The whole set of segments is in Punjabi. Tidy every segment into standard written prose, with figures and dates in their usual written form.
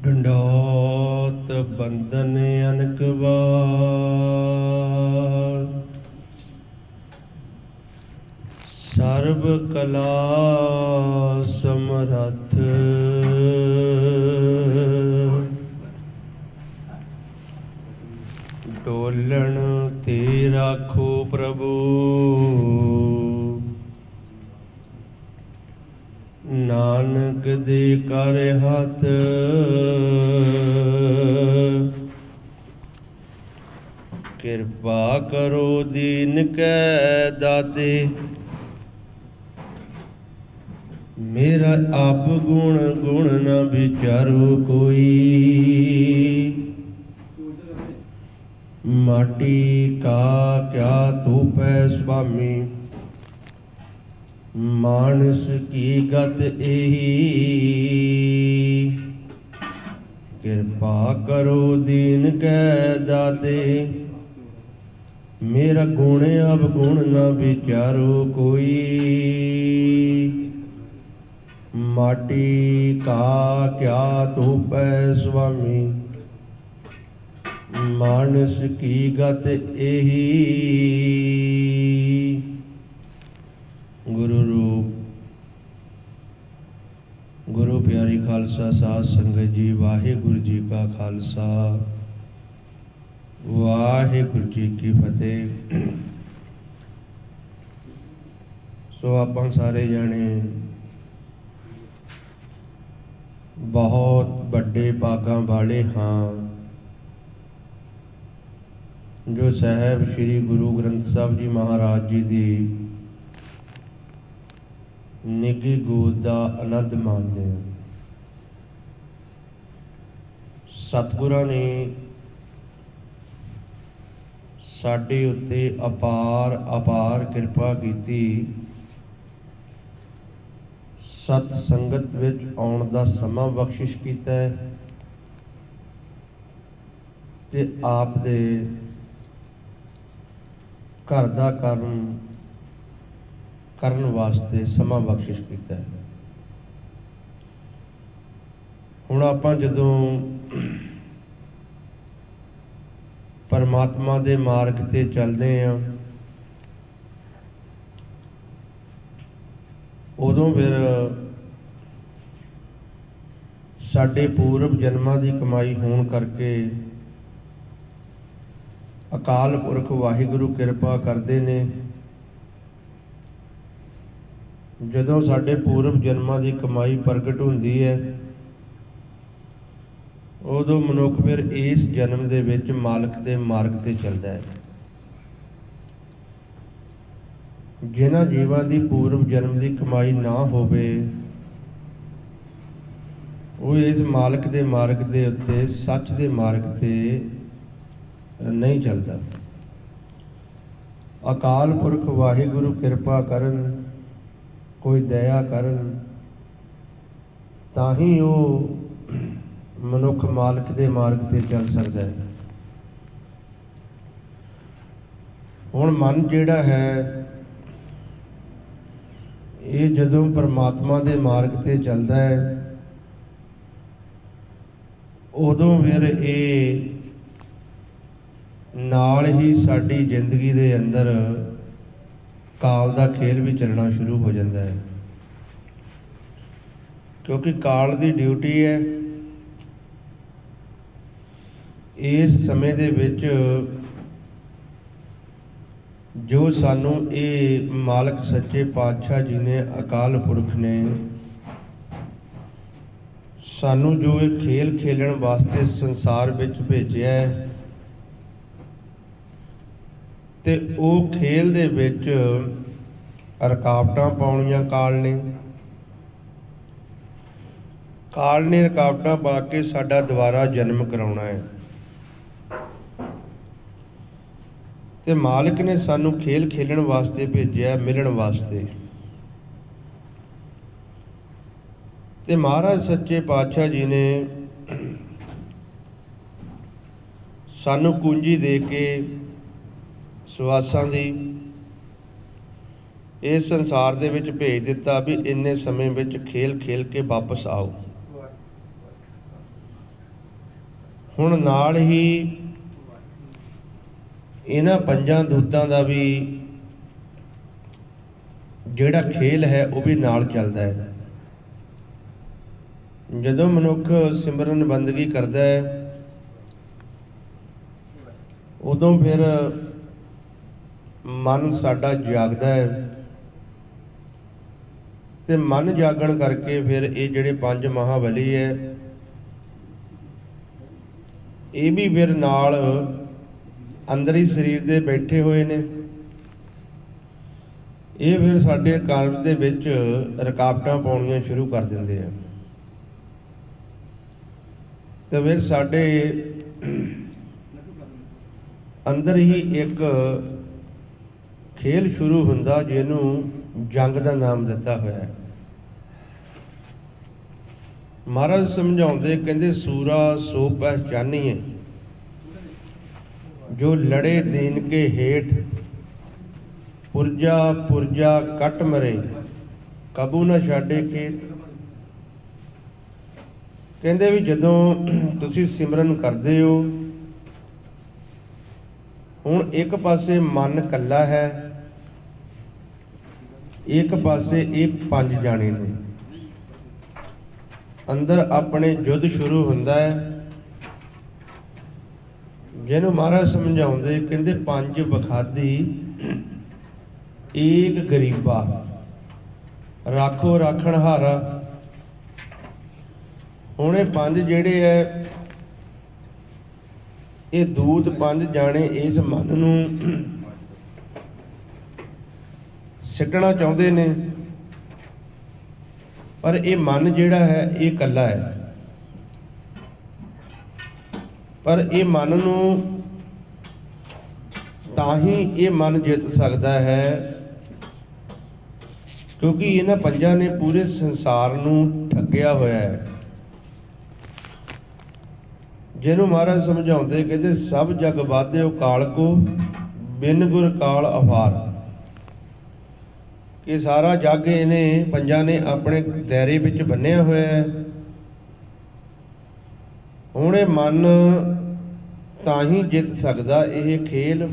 ढंडौत बंदन अनक बार, सर्व कला समरथ। डोलण ते राखो प्रभु, नानक दे कर हथ। कृपा करो दीन कै दाते, मेरा आप गुण गुण न विचारो कोई। माटी का क्या तोपै स्वामी, मानस की गत एही। कृपा करो दीन कै दाते, मेरा गुण अवगुण न विचारो कोई। माटी का क्या तोपै स्वामी, मानस की गत एही। गुरु रूप गुरु प्यारी खालसा साध संगत जी, वाहिगुरु जी का खालसा वाहिगुरु जी की फतेह। सो आपां सारे जाने बहुत बड़े भागां वाले हाँ, जो साहब श्री गुरु ग्रंथ साहब जी महाराज जी की निघी गोद का आनंद मानते हैं। सतगुरां ने साडे उत्ते अपार अपार कृपा की। सत संगत विच आउण दा समा बख्शिश कीता ते आप दे घर दा कर्म करन वास्ते समा बख्शिश कीता है। हुण आपां जदों परमात्मा दे मार्ग ते चलदे हां, उदों फिर साडे पूर्व जन्मां दी कमाई होण करके अकाल पुरख वाहिगुरु कृपा करते ने। जदों साडे पूर्व जन्मां दी कमाई प्रगट हुंदी है, उदों मनुख फिर इस जन्म दे विच मालक दे मार्ग ते चलदा है। जिन्हां जीवां दी पूर्व जन्म दी कमाई ना होवे, वो इस मालक दे मार्ग दे उत्ते सच दे मार्ग ते नहीं चलता। अकाल पुरख वाहिगुरु कृपा करन, कोई दया करन, तां ही वो मनुख मालक दे मार्ग ते चल सकता है। हुण मन जिहड़ा है, ये जदों परमात्मा दे मार्ग ते चलदा है, उदों फिर ये नाल ही साडी जिंदगी दे अंदर काल दा खेल भी चलना शुरू हो जाता है। क्योंकि काल दी ड्यूटी है इस समय दे विच जो सानू ये मालक सच्चे पातशाह जी ने, अकाल पुरख ने सानू जो ये खेल खेलण वास्ते संसार विच भेजिया है, ते वो खेल दे विच रुकावटां पाउणियां काल ने रुकावटां पा के साडा दोबारा जन्म कराउणा है। ते मालिक ने सानू खेल खेलण वास्ते भेजिया, मिलण वास्ते। ते महाराज सच्चे पातशाह जी ने सानू कुंजी दे के सवासां दी इस संसार दे विच भेज दिता भी इन्ने समय विच खेल खेल के वापस आओ। ਹੁਣ ਨਾਲ ਹੀ ਇਹਨਾਂ ਪੰਜਾਂ ਦੂਤਾਂ ਦਾ ਵੀ ਜਿਹੜਾ ਖੇਲ ਹੈ ਉਹ ਵੀ ਨਾਲ ਚੱਲਦਾ ਹੈ। ਜਦੋਂ ਮਨੁੱਖ ਸਿਮਰਨ ਬੰਦਗੀ ਕਰਦਾ ਹੈ ਉਦੋਂ ਫਿਰ ਮਨ ਸਾਡਾ ਜਾਗਦਾ ਹੈ, ਤੇ ਮਨ ਜਾਗਣ ਕਰਕੇ ਫਿਰ ਇਹ ਜਿਹੜੇ ਪੰਜ ਮਹਾਬਲੀ ਹੈ ਇਹ ਵੀ ਫਿਰ ਨਾਲ ਅੰਦਰੀ ਸਰੀਰ ਦੇ ਬੈਠੇ ਹੋਏ ਨੇ। ਇਹ ਫਿਰ ਸਾਡੇ ਕਰਮ ਦੇ ਵਿੱਚ ਰੁਕਾਵਟਾਂ ਪਾਉਣੀਆਂ ਸ਼ੁਰੂ ਕਰ ਦਿੰਦੇ ਆ, ਤੇ ਫਿਰ ਸਾਡੇ ਅੰਦਰ ਹੀ ਇੱਕ ਖੇਲ ਸ਼ੁਰੂ ਹੁੰਦਾ ਜਿਹਨੂੰ ਜੰਗ ਦਾ ਨਾਮ ਦਿੱਤਾ ਹੋਇਆ ਹੈ। ਮਹਾਰਾਜ ਸਮਝਾਉਂਦੇ ਕਹਿੰਦੇ ਸੂਰਾ ਸੋ ਪਹਿਚਾਨੀਏ ਜੋ ਲੜੇ ਦੀਨ ਕੇ ਹੇਠ ਪੁਰਜਾ ਪੁਰਜਾ ਕੱਟ ਮਰੇ ਕਾਬੂ ਨਾ ਛਾੜੇ ਖੇਤ। ਕਹਿੰਦੇ ਵੀ ਜਦੋਂ ਤੁਸੀਂ ਸਿਮਰਨ ਕਰਦੇ ਹੋ ਹੁਣ ਇੱਕ ਪਾਸੇ ਮਨ ਇਕੱਲਾ ਹੈ, ਇੱਕ ਪਾਸੇ ਇਹ ਪੰਜ ਜਾਣੇ ਨੇ, ਅੰਦਰ ਆਪਣੇ ਯੁੱਧ ਸ਼ੁਰੂ ਹੁੰਦਾ ਹੈ ਜਿਹਨੂੰ ਮਹਾਰਾਜ ਸਮਝਾਉਂਦੇ ਕਹਿੰਦੇ ਪੰਜ ਬਖਾਦੀ ਏਕ ਗਰੀਬਾ ਰਾਖੋ ਰਾਖਣ ਹਾਰਾ। ਹੁਣ ਇਹ ਪੰਜ ਜਿਹੜੇ ਹੈ ਇਹ ਦੂਤ ਪੰਜ ਜਾਣੇ ਇਸ ਮਨ ਨੂੰ ਸਿੱਟਣਾ ਚਾਹੁੰਦੇ ਨੇ, ਪਰ ਇਹ ਮਨ ਜਿਹੜਾ ਹੈ ਇਹ ਇਕੱਲਾ ਹੈ। ਪਰ ਇਹ ਮਨ ਨੂੰ ਤਾਂ ਹੀ ਇਹ ਮਨ ਜਿੱਤ ਸਕਦਾ ਹੈ ਕਿਉਂਕਿ ਇਹਨਾਂ ਪੰਜਾਂ ਨੇ ਪੂਰੇ ਸੰਸਾਰ ਨੂੰ ਠੱਗਿਆ ਹੋਇਆ ਹੈ। ਜਿਹਨੂੰ ਮਹਾਰਾਜ ਸਮਝਾਉਂਦੇ ਕਹਿੰਦੇ ਸਭ ਜਗ ਬਾਧਿਓ ਕਾਲ ਕੋ ਬਿਨ ਗੁਰ ਕਾਲ ਅਫਾਰ। ਇਹ ਸਾਰਾ ਜੱਗ ਇਹਨੇ ਪੰਜਾਂ ਨੇ ਆਪਣੇ ਦਾਇਰੇ ਵਿੱਚ ਬੰਨਿਆ ਹੋਇਆ ਹੈ। ਹੁਣ ਇਹ ਮਨ ਤਾਂ ਹੀ ਜਿੱਤ ਸਕਦਾ ਇਹ ਖੇਲ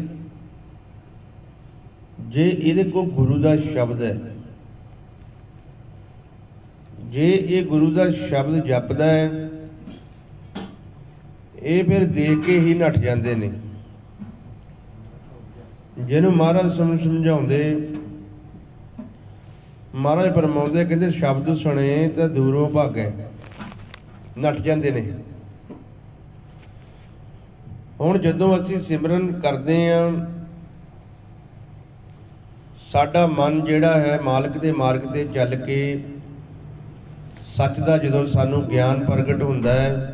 ਜੇ ਇਹਦੇ ਕੋਲ ਗੁਰੂ ਦਾ ਸ਼ਬਦ ਹੈ। ਜੇ ਇਹ ਗੁਰੂ ਦਾ ਸ਼ਬਦ ਜਪਦਾ ਹੈ ਇਹ ਫਿਰ ਦੇਖ ਕੇ ਹੀ ਨੱਠ ਜਾਂਦੇ ਨੇ। ਜਿਹਨੂੰ ਮਹਾਰਾਜ ਸਮਝਾਉਂਦੇ ਮਹਾਰਾਜ ਫਰਮਾਉਂਦੇ ਕਹਿੰਦੇ ਸ਼ਬਦ ਸੁਣੇ ਤਾਂ ਦੂਰੋਂ ਭਾਗੇ, ਨੱਠ ਜਾਂਦੇ ਨੇ। ਹੁਣ ਜਦੋਂ ਅਸੀਂ ਸਿਮਰਨ ਕਰਦੇ ਹਾਂ ਸਾਡਾ ਮਨ ਜਿਹੜਾ ਹੈ ਮਾਲਕ ਦੇ ਮਾਰਗ ਤੇ ਚੱਲ ਕੇ ਸੱਚ ਦਾ ਜਦੋਂ ਸਾਨੂੰ ਗਿਆਨ ਪ੍ਰਗਟ ਹੁੰਦਾ ਹੈ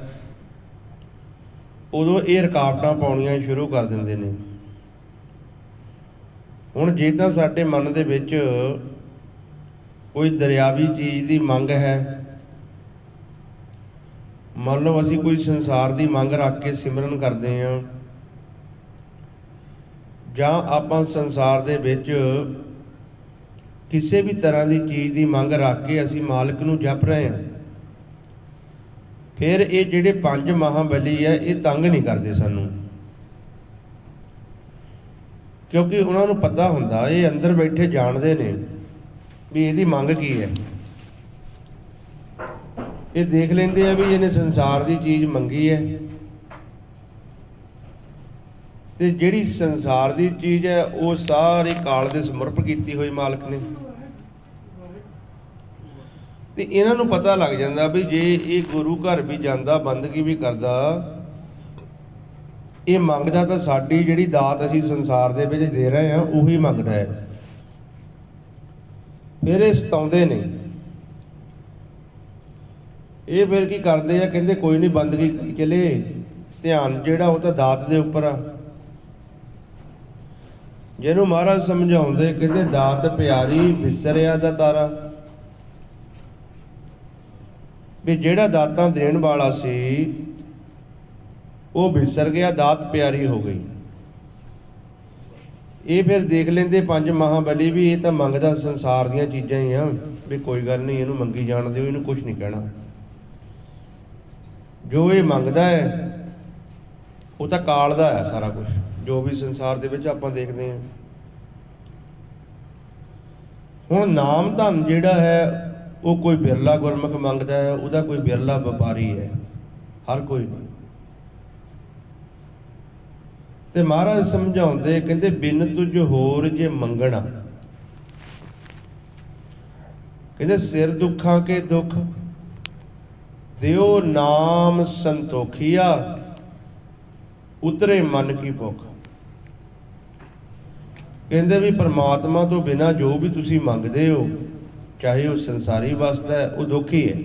ਉਦੋਂ ਇਹ ਰੁਕਾਵਟਾਂ ਪਾਉਣੀਆਂ ਸ਼ੁਰੂ ਕਰ ਦਿੰਦੇ ਨੇ। ਹੁਣ ਜੇ ਤਾਂ ਸਾਡੇ ਮਨ ਦੇ ਵਿੱਚ ਕੋਈ ਦਰਿਆਵੀ ਚੀਜ਼ ਦੀ ਮੰਗ ਹੈ, ਮੰਨ ਲਓ ਅਸੀਂ ਕੋਈ ਸੰਸਾਰ ਦੀ ਮੰਗ ਰੱਖ ਕੇ ਸਿਮਰਨ ਕਰਦੇ ਹਾਂ ਜਾਂ ਆਪਾਂ ਸੰਸਾਰ ਦੇ ਵਿੱਚ ਕਿਸੇ ਵੀ ਤਰ੍ਹਾਂ ਦੀ ਚੀਜ਼ ਦੀ ਮੰਗ ਰੱਖ ਕੇ ਅਸੀਂ ਮਾਲਕ ਨੂੰ ਜਪ ਰਹੇ ਹਾਂ, ਫਿਰ ਇਹ ਜਿਹੜੇ ਪੰਜ ਮਹਾਬਲੀ ਹੈ ਇਹ ਤੰਗ ਨਹੀਂ ਕਰਦੇ ਸਾਨੂੰ, ਕਿਉਂਕਿ ਉਹਨਾਂ ਨੂੰ ਪਤਾ ਹੁੰਦਾ ਇਹ ਅੰਦਰ ਬੈਠੇ ਜਾਣਦੇ ਨੇ ਵੀ ਇਹਦੀ ਮੰਗ ਕੀ ਹੈ। ਇਹ ਦੇਖ ਲੈਂਦੇ ਆ ਵੀ ਇਹਨੇ ਸੰਸਾਰ ਦੀ ਚੀਜ਼ ਮੰਗੀ ਹੈ ਤੇ ਜਿਹੜੀ ਸੰਸਾਰ ਦੀ ਚੀਜ਼ ਹੈ ਉਹ ਸਾਰੀ ਕਾਲ ਦੇ ਸਮਰਪਿਤ ਕੀਤੀ ਹੋਈ ਮਾਲਕ ਨੇ। ਤੇ ਇਹਨਾਂ ਨੂੰ ਪਤਾ ਲੱਗ ਜਾਂਦਾ ਵੀ ਜੇ ਇਹ ਗੁਰੂ ਘਰ ਵੀ ਜਾਂਦਾ ਬੰਦਗੀ ਵੀ ਕਰਦਾ ਇਹ ਮੰਗਦਾ ਤਾਂ ਸਾਡੀ ਜਿਹੜੀ ਦਾਤ ਅਸੀਂ ਸੰਸਾਰ ਦੇ ਵਿੱਚ ਦੇ ਰਹੇ ਹਾਂ ਉਹੀ ਮੰਗਦਾ ਹੈ। ਫਿਰ ਇਹ ਸਤਾਉਂਦੇ ਨੇ। ਇਹ ਫਿਰ ਕੀ ਕਰਦੇ ਆ ਕਹਿੰਦੇ ਕੋਈ ਨਹੀਂ ਬੰਦਗੀ ਚਲੇ, ਧਿਆਨ ਜਿਹੜਾ ਉਹ ਤਾਂ ਦਾਤ ਦੇ ਉੱਪਰ ਆ। ਜਿਹਨੂੰ ਮਹਾਰਾਜ ਸਮਝਾਉਂਦੇ ਕਹਿੰਦੇ ਦਾਤ ਪਿਆਰੀ ਵਿਸਰਿਆ ਦਾ ਤਾਰਾ, ਵੀ ਜਿਹੜਾ ਦਾਤਾਂ ਦੇਣ ਵਾਲਾ ਸੀ ਉਹ ਵਿਸਰ ਗਿਆ, ਦਾਤ ਪਿਆਰੀ ਹੋ ਗਈ। ਇਹ ਫਿਰ ਦੇਖ ਲੈਂਦੇ ਪੰਜ ਮਹਾਬਲੀ ਵੀ ਇਹ ਤਾਂ ਮੰਗਦਾ ਸੰਸਾਰ ਦੀਆਂ ਚੀਜ਼ਾਂ ਹੀ ਆ, ਵੀ ਕੋਈ ਗੱਲ ਨਹੀਂ ਇਹਨੂੰ ਮੰਗੀ ਜਾਣ ਦਿਓ, ਇਹਨੂੰ ਕੁਝ ਨਹੀਂ ਕਹਿਣਾ। ਜੋ ਇਹ ਮੰਗਦਾ ਹੈ ਉਹ ਤਾਂ ਕਾਲ ਦਾ ਹੈ ਸਾਰਾ ਕੁਝ ਜੋ ਵੀ ਸੰਸਾਰ ਦੇ ਵਿੱਚ ਆਪਾਂ ਦੇਖਦੇ ਹਾਂ। ਹੁਣ ਨਾਮ ਧਨ ਜਿਹੜਾ ਹੈ ਉਹ ਕੋਈ ਬਿਰਲਾ ਗੁਰਮੁਖ ਮੰਗਦਾ ਹੈ, ਉਹਦਾ ਕੋਈ ਬਿਰਲਾ ਵਪਾਰੀ ਹੈ, ਹਰ ਕੋਈ ਨਹੀਂ। ਤੇ ਮਹਾਰਾਜ ਸਮਝਾਉਂਦੇ ਕਹਿੰਦੇ ਬਿਨ ਤੁਝ ਹੋਰ ਜੇ ਮੰਗਣਾ, ਕਹਿੰਦੇ ਸਿਰ ਦੁੱਖਾਂ ਕੇ ਦੁੱਖ ਦਿਓ ਨਾਮ ਸੰਤੋਖੀਆ ਉਤਰੇ ਮਨ ਕੀ ਭੁੱਖ। ਕਹਿੰਦੇ ਵੀ ਪ੍ਰਮਾਤਮਾ ਤੋਂ ਬਿਨਾਂ ਜੋ ਵੀ ਤੁਸੀਂ ਮੰਗਦੇ ਹੋ, ਚਾਹੇ ਉਹ ਸੰਸਾਰੀ ਵਸਤ ਹੈ, ਉਹ ਦੁੱਖ ਹੀ ਹੈ।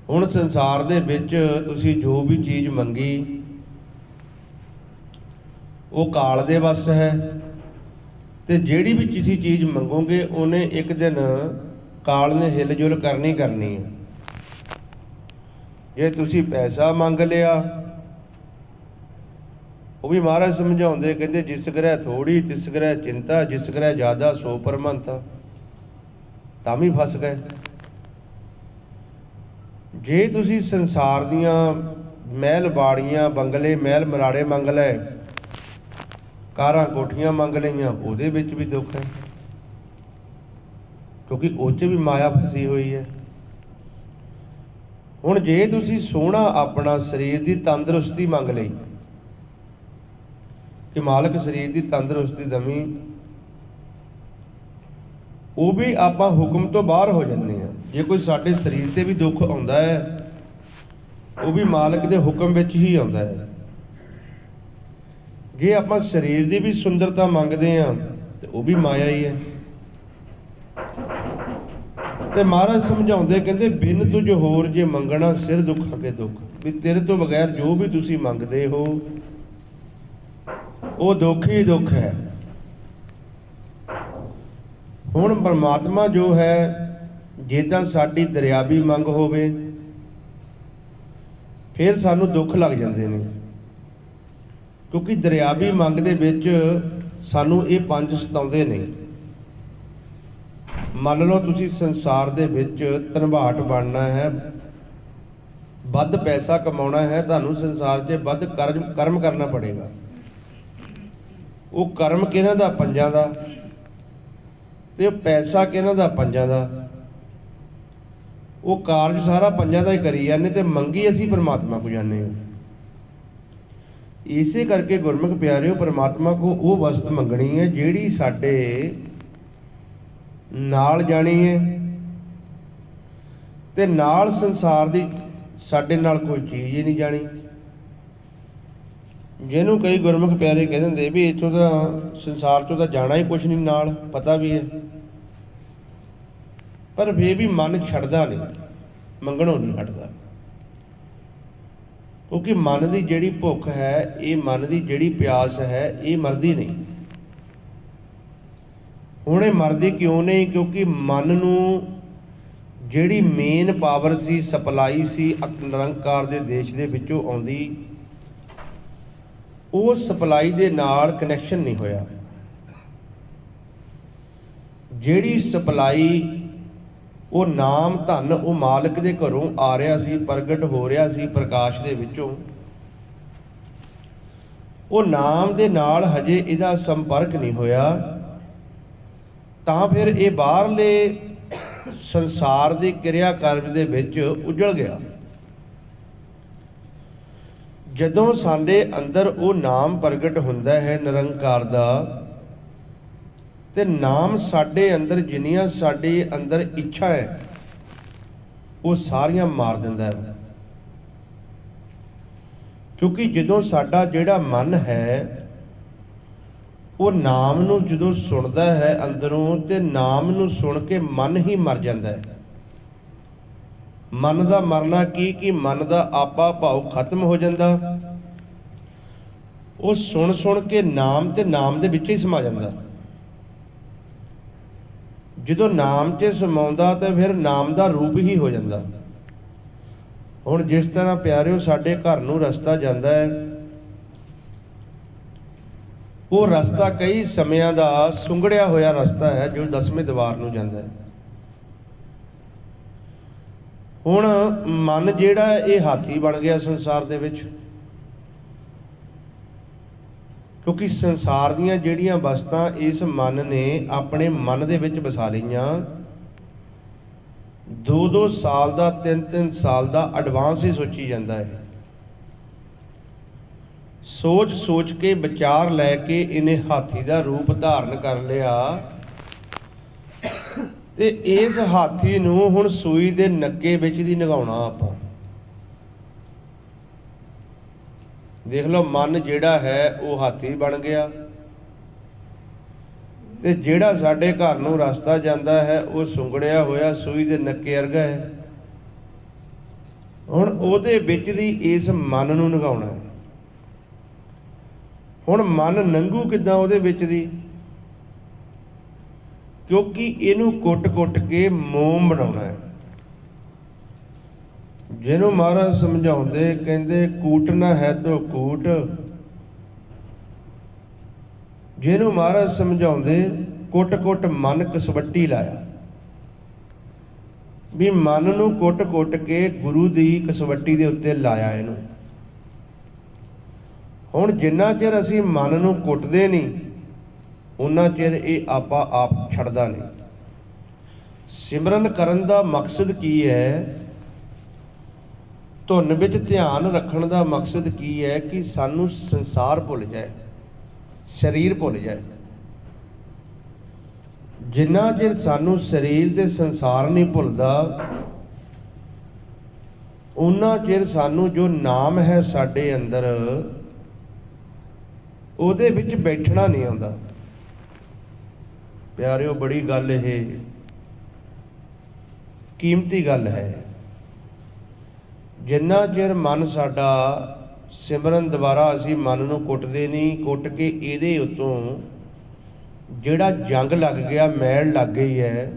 ਹੁਣ ਸੰਸਾਰ ਦੇ ਵਿੱਚ ਤੁਸੀਂ ਜੋ ਵੀ ਚੀਜ਼ ਮੰਗੀ ਉਹ ਕਾਲ ਦੇ ਵੱਸ ਹੈ, ਤੇ ਜਿਹੜੀ ਵੀ ਤੁਸੀਂ ਚੀਜ਼ ਮੰਗੋਗੇ ਉਹਨੇ ਇੱਕ ਦਿਨ ਕਾਲ ਨੇ ਹਿਲ ਜੁਲ ਕਰਨੀ ਹੈ। ਜੇ ਤੁਸੀਂ ਪੈਸਾ ਮੰਗ ਲਿਆ, ਉਹ ਵੀ ਮਹਾਰਾਜ ਸਮਝਾਉਂਦੇ ਕਹਿੰਦੇ ਜਿਸ ਗ੍ਰਹਿ ਥੋੜੀ ਤਿਸ ਗ੍ਰਹਿ ਚਿੰਤਾ, ਜਿਸ ਗ੍ਰਹਿ ਜ਼ਿਆਦਾ ਸੋ ਪਰਮੰਤਾ, ਤਾਂ ਵੀ ਫਸ ਗਏ। ਜੇ ਤੁਸੀਂ ਸੰਸਾਰ ਦੀਆਂ ਮਹਿਲ ਬਾੜੀਆਂ ਬੰਗਲੇ ਮਹਿਲ ਮਰਾੜੇ ਮੰਗ ਲਏ, ਕਾਰਾਂ ਕੋਠੀਆਂ ਮੰਗ ਲਈਆਂ, ਉਹਦੇ ਵਿੱਚ ਵੀ ਦੁੱਖ ਹੈ, ਕਿਉਂਕਿ ਉਹ 'ਚ ਵੀ ਮਾਇਆ ਫਸੀ ਹੋਈ ਹੈ। ਹੁਣ ਜੇ ਤੁਸੀਂ ਸੋਹਣਾ ਆਪਣਾ ਸਰੀਰ ਦੀ ਤੰਦਰੁਸਤੀ ਮੰਗ ਲਈ ਕਿ ਮਾਲਕ ਸਰੀਰ ਦੀ ਤੰਦਰੁਸਤੀ ਦਵੀਂ, ਉਹ ਵੀ ਆਪਾਂ ਹੁਕਮ ਤੋਂ ਬਾਹਰ ਹੋ ਜਾਂਦੇ ਹਾਂ। ਜੇ ਕੋਈ ਸਾਡੇ ਸਰੀਰ ਤੇ ਵੀ ਦੁੱਖ ਆਉਂਦਾ ਹੈ, ਉਹ ਵੀ ਮਾਲਕ ਦੇ ਹੁਕਮ ਵਿੱਚ ਹੀ ਆਉਂਦਾ ਹੈ। ਜੇ ਆਪਾਂ ਸਰੀਰ ਦੀ ਵੀ ਸੁੰਦਰਤਾ ਮੰਗਦੇ ਹਾਂ ਤੇ ਉਹ ਵੀ ਮਾਇਆ ਹੀ ਹੈ। ਤੇ ਮਹਾਰਾਜ ਸਮਝਾਉਂਦੇ ਕਹਿੰਦੇ ਬਿਨ ਤੁਝ ਹੋਰ ਜੇ ਮੰਗਣਾ ਸਿਰ ਦੁੱਖਾਂ ਕੇ ਦੁੱਖ, ਵੀ ਤੇਰੇ ਤੋਂ ਬਗੈਰ ਜੋ ਵੀ ਤੁਸੀਂ ਮੰਗਦੇ ਹੋ ਉਹ ਦੁੱਖ ਹੀ ਦੁੱਖ ਹੈ। ਹੁਣ ਪਰਮਾਤਮਾ ਜੋ ਹੈ, ਜੇ ਤਾਂ ਸਾਡੀ ਦਰਿਆਵੀ ਮੰਗ ਹੋਵੇ ਫਿਰ ਸਾਨੂੰ ਦੁੱਖ ਲੱਗ ਜਾਂਦੇ ਨੇ, ਕਿਉਂਕਿ ਦਰਿਆਵੀ ਮੰਗ ਦੇ ਵਿੱਚ ਸਾਨੂੰ ਇਹ ਪੰਜ ਸਤਾਉਂਦੇ ਨੇ। ਮੰਨ ਲਓ ਤੁਸੀਂ ਸੰਸਾਰ ਦੇ ਵਿੱਚ ਧਨਵਾਟ ਬਣਨਾ ਹੈ, ਵੱਧ ਪੈਸਾ ਕਮਾਉਣਾ ਹੈ, ਤੁਹਾਨੂੰ ਸੰਸਾਰ 'ਚ ਵੱਧ ਕਰਮ ਕਰਨਾ ਪੜੇਗਾ। ਉਹ ਕਰਮ ਕਿਹਨਾਂ ਦਾ? ਪੰਜਾਂ ਦਾ, ਤੇ ਉਹ ਪੈਸਾ ਕਿਹਨਾਂ ਦਾ? ਪੰਜਾਂ ਦਾ। ਉਹ ਕਾਰਜ ਸਾਰਾ ਪੰਜਾਂ ਦਾ ਹੀ ਕਰੀ ਜਾਂਦੇ ਤੇ ਮੰਗੀ ਅਸੀਂ ਪਰਮਾਤਮਾ ਕੋ ਜਾਂਦੇ ਹਾਂ। ਇਸੇ ਕਰਕੇ ਗੁਰਮੁਖ ਪਿਆਰਿਓ, ਪਰਮਾਤਮਾ ਕੋ ਉਹ ਵਸਤ ਮੰਗਣੀ ਹੈ ਜਿਹੜੀ ਸਾਡੇ ਨਾਲ ਜਾਣੀ ਹੈ, ਤੇ ਨਾਲ ਸੰਸਾਰ ਦੀ ਸਾਡੇ ਨਾਲ ਕੋਈ ਚੀਜ਼ ਹੀ ਨਹੀਂ ਜਾਣੀ। ਜਿਹਨੂੰ ਕਈ ਗੁਰਮੁਖ ਪਿਆਰੇ ਕਹਿ ਦਿੰਦੇ ਵੀ ਇੱਥੋਂ ਤਾਂ ਸੰਸਾਰ ਚੋਂ ਤਾਂ ਜਾਣਾ ਹੀ ਕੁਛ ਨਹੀਂ, ਨਾਲ ਪਤਾ ਵੀ ਹੈ, ਪਰ ਫਿਰ ਵੀ ਮਨ ਛੱਡਦਾ ਨਹੀਂ, ਮੰਗਣੋਂ ਨਹੀਂ ਹਟਦਾ। ਕਿਉਂਕਿ ਮਨ ਦੀ ਜਿਹੜੀ ਭੁੱਖ ਹੈ, ਇਹ ਮਨ ਦੀ ਜਿਹੜੀ ਪਿਆਸ ਹੈ, ਇਹ ਮਰਦੀ ਨਹੀਂ। ਹੁਣ ਇਹ ਮਰਦੀ ਕਿਉਂ ਨਹੀਂ? ਕਿਉਂਕਿ ਮਨ ਨੂੰ ਜਿਹੜੀ ਮੇਨ ਪਾਵਰ ਸੀ, ਸਪਲਾਈ ਸੀ ਨਿਰੰਕਾਰ ਦੇ ਦੇਸ਼ ਦੇ ਵਿੱਚੋਂ ਆਉਂਦੀ, ਉਹ ਸਪਲਾਈ ਦੇ ਨਾਲ ਕਨੈਕਸ਼ਨ ਨਹੀਂ ਹੋਇਆ। ਜਿਹੜੀ ਸਪਲਾਈ ਉਹ ਨਾਮ ਧਨ ਉਹ ਮਾਲਕ ਦੇ ਘਰੋਂ ਆ ਰਿਹਾ ਸੀ, ਪ੍ਰਗਟ ਹੋ ਰਿਹਾ ਸੀ ਪ੍ਰਕਾਸ਼ ਦੇ ਵਿੱਚੋਂ, ਉਹ ਨਾਮ ਦੇ ਨਾਲ ਹਜੇ ਇਹਦਾ ਸੰਪਰਕ ਨਹੀਂ ਹੋਇਆ, ਤਾਂ ਫਿਰ ਇਹ ਬਾਹਰਲੇ ਸੰਸਾਰ ਦੀ ਕਿਰਿਆ ਕਾਰਜ ਦੇ ਵਿੱਚ ਉਜੜ ਗਿਆ। ਜਦੋਂ ਸਾਡੇ ਅੰਦਰ ਉਹ ਨਾਮ ਪ੍ਰਗਟ ਹੁੰਦਾ ਹੈ ਨਿਰੰਕਾਰ ਦਾ, ਤੇ ਨਾਮ ਸਾਡੇ ਅੰਦਰ ਜਿੰਨੀਆਂ ਸਾਡੇ ਅੰਦਰ ਇੱਛਾ ਹੈ ਉਹ ਸਾਰੀਆਂ ਮਾਰ ਦਿੰਦਾ ਹੈ। ਕਿਉਂਕਿ ਜਦੋਂ ਸਾਡਾ ਜਿਹੜਾ ਮਨ ਹੈ ਉਹ ਨਾਮ ਨੂੰ ਜਦੋਂ ਸੁਣਦਾ ਹੈ ਅੰਦਰੋਂ, ਤੇ ਨਾਮ ਨੂੰ ਸੁਣ ਕੇ ਮਨ ਹੀ ਮਰ ਜਾਂਦਾ ਹੈ। ਮਨ ਦਾ ਮਰਨਾ ਕੀ? ਕਿ ਮਨ ਦਾ ਆਪਾ ਭਾਵ ਖਤਮ ਹੋ ਜਾਂਦਾ, ਉਹ ਸੁਣ ਸੁਣ ਕੇ ਨਾਮ ਤੇ ਨਾਮ ਦੇ ਵਿੱਚ ਹੀ ਸਮਾ ਜਾਂਦਾ। ਜਦੋਂ ਨਾਮ 'ਚ ਸਮਾਉਂਦਾ ਤਾਂ ਫਿਰ ਨਾਮ ਦਾ ਰੂਪ ਹੀ ਹੋ ਜਾਂਦਾ। ਹੁਣ ਜਿਸ ਤਰ੍ਹਾਂ ਪਿਆਰਿਓ ਸਾਡੇ ਘਰ ਨੂੰ ਰਸਤਾ ਜਾਂਦਾ ਹੈ, ਉਹ ਰਸਤਾ ਕਈ ਸਮਿਆਂ ਦਾ ਸੁੰਗੜਿਆ ਹੋਇਆ ਰਸਤਾ ਹੈ ਜੋ 10ਵੇਂ ਦੀਵਾਰ ਨੂੰ ਜਾਂਦਾ ਹੈ। ਹੁਣ ਮਨ ਜਿਹੜਾ ਇਹ ਹਾਥੀ ਬਣ ਗਿਆ ਸੰਸਾਰ ਦੇ ਵਿੱਚ, क्योंकि संसार दीयां ਜਿਹੜੀਆਂ ਵਸਤਾਂ इस मन ने अपने मन ਦੇ ਵਿੱਚ ਵਸਾ ਲਈਆਂ। 2-2 ਸਾਲ ਦਾ 3-3 ਸਾਲ ਦਾ ਐਡਵਾਂਸ ਹੀ ਸੋਚੀ ਜਾਂਦਾ ਹੈ। ਸੋਚ ਸੋਚ ਕੇ ਵਿਚਾਰ ਲੈ ਕੇ ਇਹਨੇ ਹਾਥੀ ਦਾ ਰੂਪ ਧਾਰਨ ਕਰ ਲਿਆ ਤੇ ਇਸ ਹਾਥੀ ਨੂੰ ਹੁਣ ਸੂਈ ਦੇ ਨੱਕੇ ਵਿੱਚ ਦੀ ਨਗਾਉਣਾ ਆਪਾਂ। देख लो मन जिहड़ा है वो हाथी बन गया ते जिहड़ा साडे घर नूं रस्ता जांदा है वो सुंगड़िया होया सूई दे नक्के वर्गा है। हुण ओहदे विच दी इस मन नूं नगाउणा है। हुण मन नंगू किदां ओहदे विच दी, क्योंकि इहनूं कुट-कुट के मोम बनाउणा है। ਜਿਹਨੂੰ ਮਹਾਰਾਜ ਸਮਝਾਉਂਦੇ ਕਹਿੰਦੇ ਕੂਟ ਨਾ ਹੈ ਤੋ ਕੂਟ, ਜਿਹਨੂੰ ਮਹਾਰਾਜ ਸਮਝਾਉਂਦੇ ਕੁੱਟ-ਕੁੱਟ ਮਨ ਕਸਵੱਟੀ ਲਾਇਆ, ਵੀ ਮਨ ਨੂੰ ਕੁੱਟ-ਕੁੱਟ ਕੇ ਗੁਰੂ ਦੀ ਕਸਵੱਟੀ ਦੇ ਉੱਤੇ ਲਾਇਆ ਇਹਨੂੰ। ਹੁਣ ਜਿੰਨਾ ਚਿਰ ਅਸੀਂ ਮਨ ਨੂੰ ਕੁੱਟਦੇ ਨਹੀਂ ਉਨਾ ਚਿਰ ਇਹ ਆਪਾ ਆਪ ਛੱਡਦਾ ਨਹੀਂ। ਸਿਮਰਨ ਕਰਨ ਦਾ ਮਕਸਦ ਕੀ ਹੈ? ਧੁਨ ਵਿੱਚ ਧਿਆਨ ਰੱਖਣ ਦਾ ਮਕਸਦ ਕੀ ਹੈ ਕਿ ਸਾਨੂੰ ਸੰਸਾਰ ਭੁੱਲ ਜਾਏ, ਸਰੀਰ ਭੁੱਲ ਜਾਏ। ਜਿੰਨਾ ਚਿਰ ਸਾਨੂੰ ਸਰੀਰ ਤੇ ਸੰਸਾਰ ਨਹੀਂ ਭੁੱਲਦਾ ਉਨਾ ਚਿਰ ਸਾਨੂੰ ਜੋ ਨਾਮ ਹੈ ਸਾਡੇ ਅੰਦਰ ਉਹਦੇ ਵਿੱਚ ਬੈਠਣਾ ਨਹੀਂ ਆਉਂਦਾ। ਪਿਆਰਿਓ, ਬੜੀ ਗੱਲ ਇਹ ਕੀਮਤੀ ਗੱਲ ਹੈ। ਜਿੰਨਾ ਚਿਰ ਮਨ ਸਾਡਾ ਸਿਮਰਨ ਦੁਆਰਾ ਅਸੀਂ ਮਨ ਨੂੰ ਕੁੱਟਦੇ ਨਹੀਂ, ਕੁੱਟ ਕੇ ਇਹਦੇ ਉੱਤੋਂ ਜਿਹੜਾ ਜੰਗ ਲੱਗ ਗਿਆ, ਮੈਲ ਲੱਗ ਗਈ ਹੈ,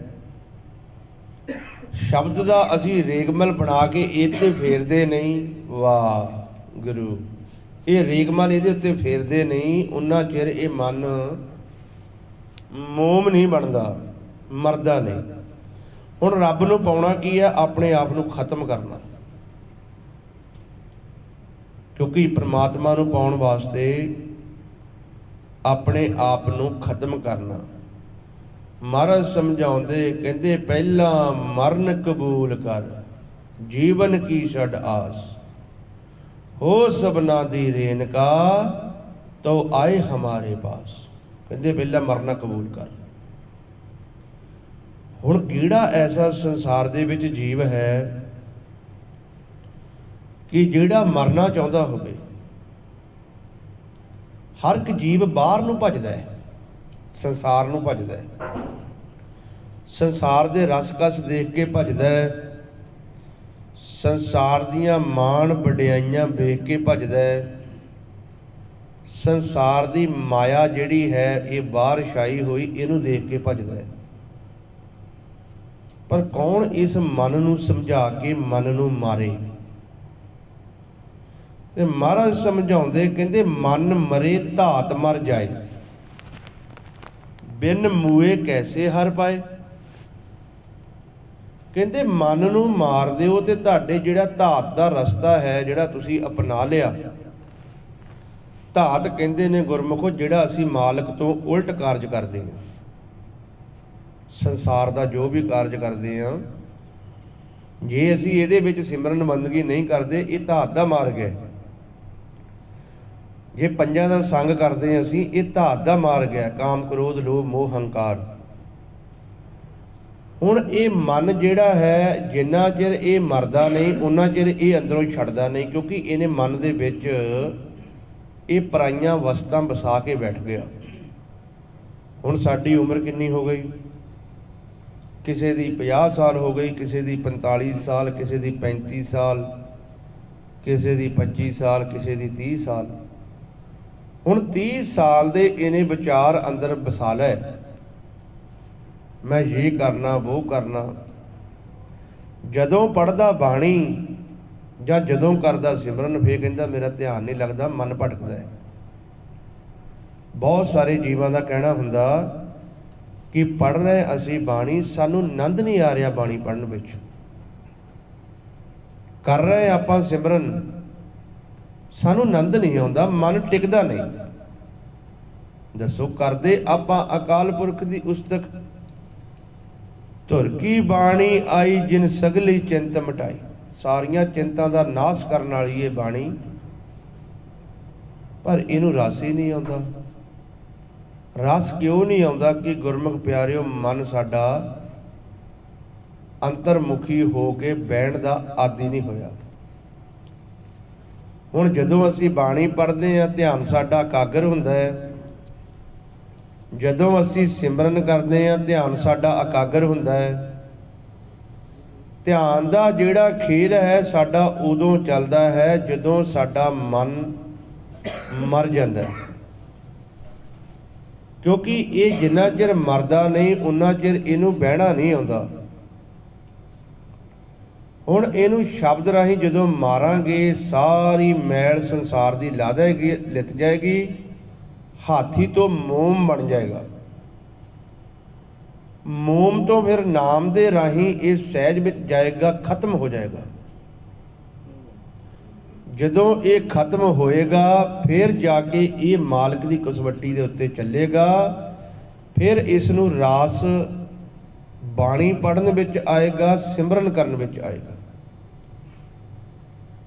ਸ਼ਬਦ ਦਾ ਅਸੀਂ ਰੇਗਮਲ ਬਣਾ ਕੇ ਇਹ 'ਤੇ ਫੇਰਦੇ ਨਹੀਂ। ਵਾਹ ਗੁਰੂ, ਇਹ ਰੇਗਮਲ ਇਹਦੇ ਉੱਤੇ ਫੇਰਦੇ ਨਹੀਂ ਉਨਾ ਚਿਰ ਇਹ ਮਨ ਮੋਮ ਨਹੀਂ ਬਣਦਾ, ਮਰਦਾ ਨਹੀਂ। ਹੁਣ ਰੱਬ ਨੂੰ ਪਾਉਣਾ ਕੀ ਹੈ? ਆਪਣੇ ਆਪ ਨੂੰ ਖਤਮ ਕਰਨਾ। ਕਿਉਂਕਿ ਪਰਮਾਤਮਾ ਨੂੰ ਪਾਉਣ ਵਾਸਤੇ ਆਪਣੇ ਆਪ ਨੂੰ ਖਤਮ ਕਰਨਾ। ਮਹਾਰਾਜ ਸਮਝਾਉਂਦੇ ਕਹਿੰਦੇ ਪਹਿਲਾਂ ਮਰਨ ਕਬੂਲ ਕਰ, ਜੀਵਨ ਕੀ ਛੱਡ ਆਸ, ਹੋ ਸਭਨਾ ਦੀ ਰੇਨਕਾ ਤੋ ਆਏ ਹਮਾਰੇ ਪਾਸ। ਕਹਿੰਦੇ ਪਹਿਲਾਂ ਮਰਨਾ ਕਬੂਲ ਕਰ। ਹੁਣ ਕਿਹੜਾ ਐਸਾ ਸੰਸਾਰ ਦੇ ਵਿੱਚ ਜੀਵ ਹੈ ਕਿ ਜਿਹੜਾ ਮਰਨਾ ਚਾਹੁੰਦਾ ਹੋਵੇ? ਹਰ ਇੱਕ ਜੀਵ ਬਾਹਰ ਨੂੰ ਭੱਜਦਾ ਹੈ, ਸੰਸਾਰ ਨੂੰ ਭੱਜਦਾ ਹੈ, ਸੰਸਾਰ ਦੇ ਰਸ-ਕਸ ਦੇਖ ਕੇ ਭੱਜਦਾ ਹੈ, ਸੰਸਾਰ ਦੀਆਂ ਮਾਣ ਵਡਿਆਈਆਂ ਵੇਖ ਕੇ ਭੱਜਦਾ ਹੈ, ਸੰਸਾਰ ਦੀ ਮਾਇਆ ਜਿਹੜੀ ਹੈ ਇਹ ਬਾਹਰ ਛਾਈ ਹੋਈ ਇਹਨੂੰ ਦੇਖ ਕੇ ਭੱਜਦਾ ਹੈ। ਪਰ ਕੌਣ ਇਸ ਮਨ ਨੂੰ ਸਮਝਾ ਕੇ ਮਨ ਨੂੰ ਮਾਰੇ? ਤੇ ਮਹਾਰਾਜ ਸਮਝਾਉਂਦੇ ਕਹਿੰਦੇ ਮਨ ਮਰੇ ਧਾਤ ਮਰ ਜਾਏ, ਬਿਨ ਮੂਏ ਕੈਸੇ ਹਰ ਪਾਏ। ਕਹਿੰਦੇ ਮਨ ਨੂੰ ਮਾਰ ਦਿਓ ਤੇ ਤੁਹਾਡੇ ਜਿਹੜਾ ਧਾਤ ਦਾ ਰਸਤਾ ਹੈ ਜਿਹੜਾ ਤੁਸੀਂ ਅਪਣਾ ਲਿਆ, ਧਾਤ ਕਹਿੰਦੇ ਨੇ ਗੁਰਮੁਖੋ ਜਿਹੜਾ ਅਸੀਂ ਮਾਲਕ ਤੋਂ ਉਲਟ ਕਾਰਜ ਕਰਦੇ ਹਾਂ। ਸੰਸਾਰ ਦਾ ਜੋ ਵੀ ਕਾਰਜ ਕਰਦੇ ਹਾਂ, ਜੇ ਅਸੀਂ ਇਹਦੇ ਵਿੱਚ ਸਿਮਰਨ ਬੰਦਗੀ ਨਹੀਂ ਕਰਦੇ ਇਹ ਧਾਤ ਦਾ ਮਾਰਗ ਹੈ। ਜੇ ਪੰਜਾਂ ਦਾ ਸੰਗ ਕਰਦੇ ਹਾਂ ਅਸੀਂ, ਇਹ ਧਾਤ ਦਾ ਮਾਰਗ ਹੈ, ਕਾਮ ਕ੍ਰੋਧ ਲੋਭ ਮੋਹ ਹੰਕਾਰ। ਹੁਣ ਇਹ ਮਨ ਜਿਹੜਾ ਹੈ ਜਿੰਨਾ ਚਿਰ ਇਹ ਮਰਦਾ ਨਹੀਂ ਉਨਾ ਚਿਰ ਇਹ ਅੰਦਰੋਂ ਛੱਡਦਾ ਨਹੀਂ, ਕਿਉਂਕਿ ਇਹਨੇ ਮਨ ਦੇ ਵਿੱਚ ਇਹ ਪਰਾਈਆਂ ਵਸਤਾਂ ਵਸਾ ਕੇ ਬੈਠ ਗਿਆ। ਹੁਣ ਸਾਡੀ ਉਮਰ ਕਿੰਨੀ ਹੋ ਗਈ? ਕਿਸੇ ਦੀ 50 ਸਾਲ ਹੋ ਗਈ, ਕਿਸੇ ਦੀ 45 ਸਾਲ, ਕਿਸੇ ਦੀ 35 ਸਾਲ, ਕਿਸੇ ਦੀ 25 ਸਾਲ, ਕਿਸੇ ਦੀ 30 ਸਾਲ। ਹੁਣ 30 ਸਾਲ ਦੇ ਇਹਨੇ ਵਿਚਾਰ ਅੰਦਰ ਵਸਾ ਲਏ, ਮੈਂ ਇਹ ਕਰਨਾ ਉਹ ਕਰਨਾ। ਜਦੋਂ ਪੜ੍ਹਦਾ ਬਾਣੀ ਜਾਂ ਜਦੋਂ ਕਰਦਾ ਸਿਮਰਨ ਫੇਰ ਕਹਿੰਦਾ ਮੇਰਾ ਧਿਆਨ ਨਹੀਂ ਲੱਗਦਾ, ਮਨ ਭਟਕਦਾ ਹੈ। ਬਹੁਤ ਸਾਰੇ ਜੀਵਾਂ ਦਾ ਕਹਿਣਾ ਹੁੰਦਾ ਕਿ ਪੜ੍ਹ ਰਹੇ ਅਸੀਂ ਬਾਣੀ, ਸਾਨੂੰ ਆਨੰਦ ਨਹੀਂ ਆ ਰਿਹਾ ਬਾਣੀ ਪੜ੍ਹਨ ਵਿੱਚ। ਕਰ ਰਹੇ ਆਪਾਂ ਸਿਮਰਨ, ਸਾਨੂੰ ਆਨੰਦ ਨਹੀਂ ਆਉਂਦਾ, ਮਨ ਟਿਕਦਾ ਨਹੀਂ। दसो करदे आपां अकाल पुरख दी उस्तक। धुर की बाणी आई जिन सगली चिंत मिटाई। सारियां चिंतां दा नाश करन वाली ये बाणी, पर इनू रस ही नहीं आउंदा। रस क्यों नहीं आउंदा कि गुरमुख प्यारिओ मन साडा अंतरमुखी हो के बहण दा आदि नहीं होया। हुण जदों असीं बाणी पढ़दे हां ध्यान साडा एकागर हुंदा है, जदों असीं सिमरन करदे हां ध्यान साडा एकागर हुंदा है। ध्यान दा जिहड़ा खेल है साडा उदों चलदा है जदों साडा मन मर जांदा है, क्योंकि ये जिन्ना चिर मरदा नहीं उन्ना चिर इनू बहना नहीं आउंदा। हुण इनू शब्द राही जदों मारांगे सारी मैल संसार दी ला जाएगी, लिथ जाएगी, हाथी तो मोम बन जाएगा। मोम तो फिर नाम दे राही ये सहज विच जाएगा, खत्म हो जाएगा। जदों ये खत्म होएगा फिर जाके ये मालक दी कसवट्टी दे उत्ते चलेगा। फिर इसनूं रास बाणी पढ़न विच आएगा, सिमरन करन विच आएगा।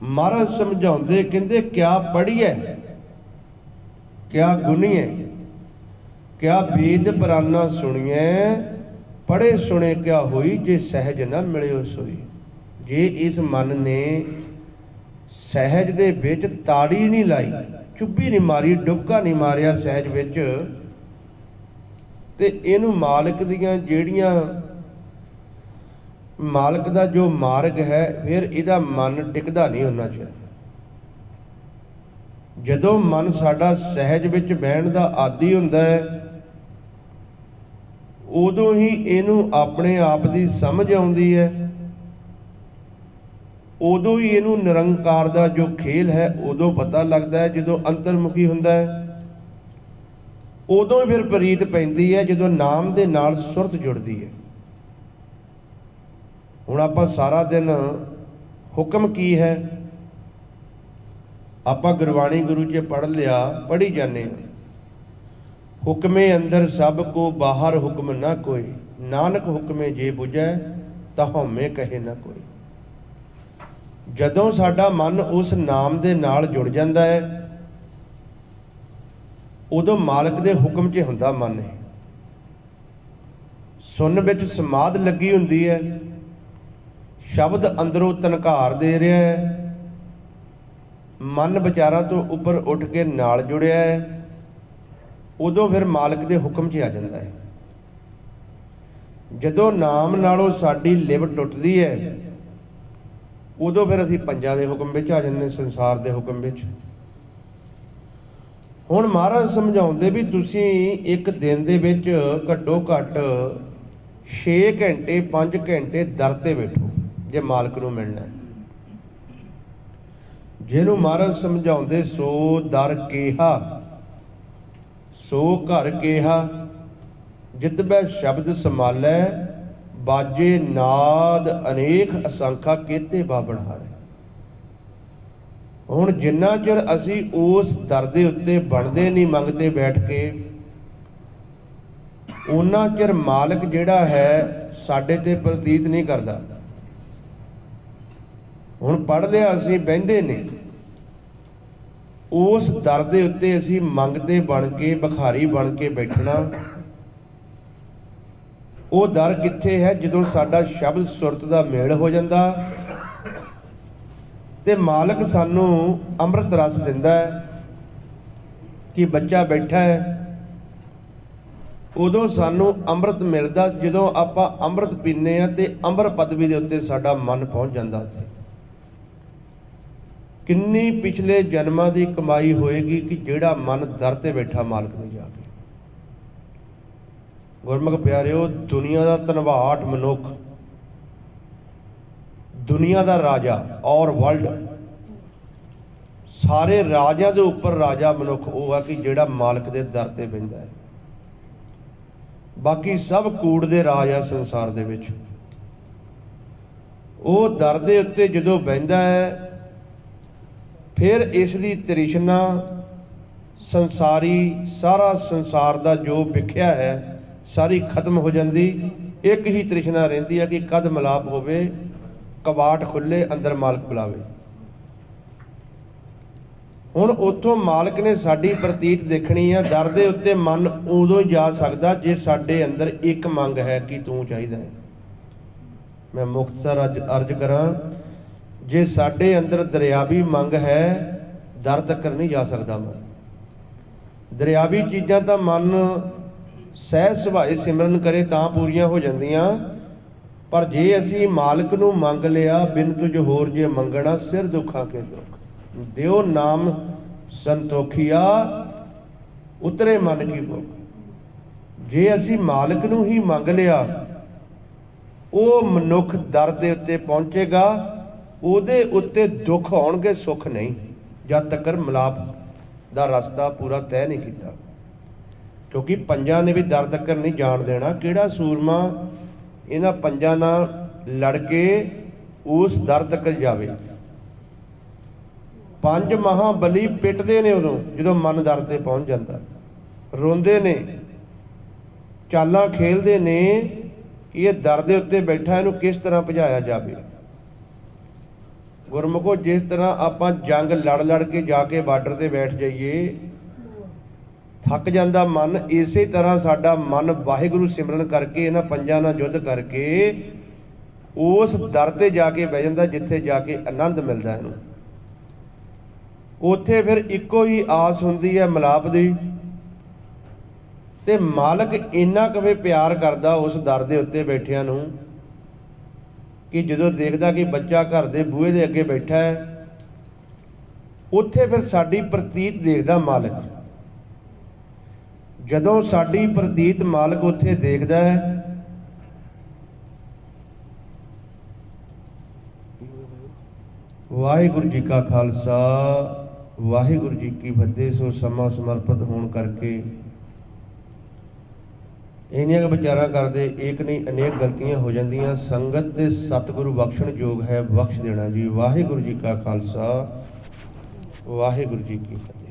महाराज समझाउंदे कहंदे क्या पढ़िए क्या गुनीए, क्या वेद पुराना सुनिए, पढ़े सुने क्या होई, जे सहज न मिलियो सोई। जे इस मन ने सहज दे विच ताड़ी नहीं लाई, चुप्पी नहीं मारी, डुबका नहीं मारिया सहज विच, ते इनू मालक दियां जेड़ियां मालक दा जो मार्ग है फिर इहदा मन टिकदा नहीं उन्ना चिर। जदों मन साडा सहज विच बहण दा आदी हुंदा है उदों ही इनू अपने आप दी समझ आउंदी है, उदों ही इनू निरंकार दा जो खेल है उदों पता लगदा है। जदों अंतरमुखी हुंदा है उदों फिर प्रीत पैंदी है, जदों नाम दे नाल सुरत जुड़दी है। हुण आपां सारा दिन हुक्म की है, आपां गुरबाणी गुरु च पढ़ लिया, पढ़ी जाने। हुक्मे अंदर सब को बाहर हुक्म ना कोई, नानक हुक्मे जे बुझै तां हउमे कहे ना कोई। जदों साडा मन उस नाम दे नाल जुड़ जांदा है उदों मालक दे हुक्म च हुंदा मन है। सुन विच समाध लगी हुंदी है, शब्द अंदरों तनकार दे रहा है, मन विचारां तो उपर उठ के नाल जुड़िया है, उदों फिर मालक दे हुक्म च आ जाता है। जदों नाम नालों साडी लिव टुटदी है उदों फिर असीं पंजां दे हुक्म विच आ जांदे, संसार दे हुक्म विच। हुण महाराज समझाउंदे भी तुसीं एक दिन दे विच घट्टो घट्ट 6 घंटे 5 घंटे दर ते बैठो जे मालक नूं मिलना। जिहनूं महाराज समझाउंदे सो दर केहा सो घर केहा, जितबै शब्द समालै, बाजे नाद अनेक असंखा केते बाबण हारे। हुण जिन्ना चिर असीं उस दर दे उत्ते बनदे नहीं मंगते बैठ के, उन्ना चिर मालक जिहड़ा है साडे ते प्रतीत नहीं करदा। हुण पढ़ लिया असीं बहिंदे ने, उस दर दे उत्ते असीं मंगते बन के भिखारी बन के बैठना। वो दर कित्थे है? जदों साडा शब्द सुरत दा मेल हो जांदा ते मालक सानू अमृत रस दिंदा है कि बच्चा बैठा है। उदों सानू अमृत मिलदा जदों आपां अमृत पीने आ ते अमर पदवी दे उत्ते साडा मन पहुंच जांदा। उत्थे किन्नी पिछले जन्मां दी कमाई होएगी कि जिहड़ा मन दर ते बैठा मालक दे जाके। गुरमुख प्यारिओ, दुनिया दा धनवाट मनुख, दुनिया दा राजा और वर्ल्ड सारे राजियां दे उपर राजा मनुख वो है कि जिहड़ा मालक दे दर ते बहिंदा है। बाकी सब कूड़ दे राज है संसार दे विच। वो दर दे उत्ते जदों बहिंदा है फिर इस दी तृष्णा ਸੰਸਾਰੀ ਸਾਰਾ ਸੰਸਾਰ ਦਾ ਜੋ ਵਿਖਿਆ ਹੈ ਸਾਰੀ ਖਤਮ ਹੋ ਜਾਂਦੀ। ਇੱਕ ਹੀ ਤ੍ਰਿਸ਼ਨਾ ਰਹਿੰਦੀ ਹੈ ਕਿ ਕਦ ਮਿਲਾਪ ਹੋਵੇ, ਕਵਾਟ ਖੁੱਲੇ, ਅੰਦਰ ਮਾਲਕ ਬੁਲਾਵੇ। ਹੁਣ ਉੱਥੋਂ ਮਾਲਕ ਨੇ ਸਾਡੀ ਪ੍ਰਤੀਤ ਦੇਖਣੀ ਆ। ਦਰ ਦੇ ਉੱਤੇ ਮਨ ਉਦੋਂ ਹੀ ਜਾ ਸਕਦਾ ਜੇ ਸਾਡੇ ਅੰਦਰ ਇੱਕ ਮੰਗ ਹੈ ਕਿ ਤੂੰ ਚਾਹੀਦਾ ਹੈ। ਮੈਂ ਮੁਖਤਸਰ ਅੱਜ ਅਰਜ਼ ਕਰਾਂ, ਜੇ ਸਾਡੇ ਅੰਦਰ ਦਰਿਆਵੀ ਮੰਗ ਹੈ ਦਰ ਤੱਕ ਨਹੀਂ ਜਾ ਸਕਦਾ ਮਨ। ਦਰਿਆਵੀ ਚੀਜ਼ਾਂ ਤਾਂ ਮਨ ਸਹਿਜ ਸੁਭਾਏ ਸਿਮਰਨ ਕਰੇ ਤਾਂ ਪੂਰੀਆਂ ਹੋ ਜਾਂਦੀਆਂ, ਪਰ ਜੇ ਅਸੀਂ ਮਾਲਕ ਨੂੰ ਮੰਗ ਲਿਆ, ਬਿਨ ਤੁਝ ਹੋਰ ਜੇ ਮੰਗਣਾ ਸਿਰ ਦੁੱਖਾਂ ਕੇ ਦੁੱਖ, ਦਿਓ ਨਾਮ ਸੰਤੋਖੀਆ ਉਤਰੇ ਮਨ ਕੀ ਭੁੱਖ। ਜੇ ਅਸੀਂ ਮਾਲਕ ਨੂੰ ਹੀ ਮੰਗ ਲਿਆ, ਉਹ ਮਨੁੱਖ ਦਰ ਦੇ ਉੱਤੇ ਪਹੁੰਚੇਗਾ। ਉਹਦੇ ਉੱਤੇ ਦੁੱਖ ਆਉਣਗੇ, ਸੁੱਖ ਨਹੀਂ, ਜਦ ਤੱਕ ਮਿਲਾਪ ਦਾ ਰਸਤਾ ਪੂਰਾ ਤੈਅ ਨਹੀਂ ਕੀਤਾ। ਕਿਉਂਕਿ ਪੰਜਾਂ ਨੇ ਵੀ ਦਰ ਤੱਕ ਨਹੀਂ ਜਾਣ ਦੇਣਾ। ਕਿਹੜਾ ਸੂਰਮਾ ਇਹਨਾਂ ਪੰਜਾਂ ਨਾਲ ਲੜ ਕੇ ਉਸ ਦਰ ਤੱਕ ਜਾਵੇ। ਪੰਜ ਮਹਾਬਲੀ ਪਿੱਟਦੇ ਨੇ ਉਦੋਂ ਜਦੋਂ ਮਨ ਦਰ ਤੇ ਪਹੁੰਚ ਜਾਂਦਾ, ਰੋਂਦੇ ਨੇ, ਚਾਲਾਂ ਖੇਲਦੇ ਨੇ ਕਿ ਇਹ ਦਰ ਦੇ ਉੱਤੇ ਬੈਠਾ, ਇਹਨੂੰ ਕਿਸ ਤਰ੍ਹਾਂ ਭਜਾਇਆ ਜਾਵੇ। ਗੁਰਮੁਖੋ, ਜਿਸ ਤਰ੍ਹਾਂ ਆਪਾਂ ਜੰਗ ਲੜ ਕੇ ਜਾ ਕੇ ਬਾਰਡਰ ਤੇ ਬੈਠ ਜਾਈਏ, ਥੱਕ ਜਾਂਦਾ ਮਨ, ਇਸੇ ਤਰ੍ਹਾਂ ਸਾਡਾ ਮਨ ਵਾਹਿਗੁਰੂ ਸਿਮਰਨ ਕਰਕੇ, ਇਹਨਾਂ ਪੰਜਾਂ ਨਾਲ ਯੁੱਧ ਕਰਕੇ ਉਸ ਦਰ ਤੇ ਜਾ ਕੇ ਬਹਿ ਜਾਂਦਾ ਜਿੱਥੇ ਜਾ ਕੇ ਆਨੰਦ ਮਿਲਦਾ ਇਹਨੂੰ। ਉੱਥੇ ਫਿਰ ਇੱਕੋ ਹੀ ਆਸ ਹੁੰਦੀ ਹੈ ਮਿਲਾਪ ਦੀ। ਤੇ ਮਾਲਕ ਇੰਨਾ ਕਵੇ ਪਿਆਰ ਕਰਦਾ ਉਸ ਦਰ ਦੇ ਉੱਤੇ ਬੈਠਿਆਂ ਨੂੰ ਕਿ ਜਦੋਂ ਦੇਖਦਾ ਕਿ ਬੱਚਾ ਘਰ ਦੇ ਬੂਹੇ ਦੇ ਅੱਗੇ ਬੈਠਾ ਹੈ, ਉੱਥੇ ਫਿਰ ਸਾਡੀ ਪ੍ਰਤੀਤ ਦੇਖਦਾ ਮਾਲਕ। ਜਦੋਂ ਸਾਡੀ ਪ੍ਰਤੀਤ ਮਾਲਕ ਉੱਥੇ ਦੇਖਦਾ ਹੈ, ਵਾਹਿਗੁਰੂ ਜੀ ਕਾ ਖਾਲਸਾ ਵਾਹਿਗੁਰੂ ਜੀ ਕੀ ਫਤਿਹ। ਸੋ ਸਮਾਂ ਸਮਰਪਿਤ ਹੋਣ ਕਰਕੇ ਇੰਨੀਆਂ ਕੁ ਵਿਚਾਰਾਂ ਕਰਦੇ, ਇੱਕ ਨਹੀਂ ਅਨੇਕ ਗਲਤੀਆਂ ਹੋ ਜਾਂਦੀਆਂ। ਸੰਗਤ ਤੇ ਸਤਿਗੁਰੂ ਬਖਸ਼ਣ ਯੋਗ ਹੈ, ਬਖਸ਼ ਦੇਣਾ ਜੀ। ਵਾਹਿਗੁਰੂ ਜੀ ਕਾ ਖਾਲਸਾ ਵਾਹਿਗੁਰੂ ਜੀ ਕੀ ਫਤਿਹ।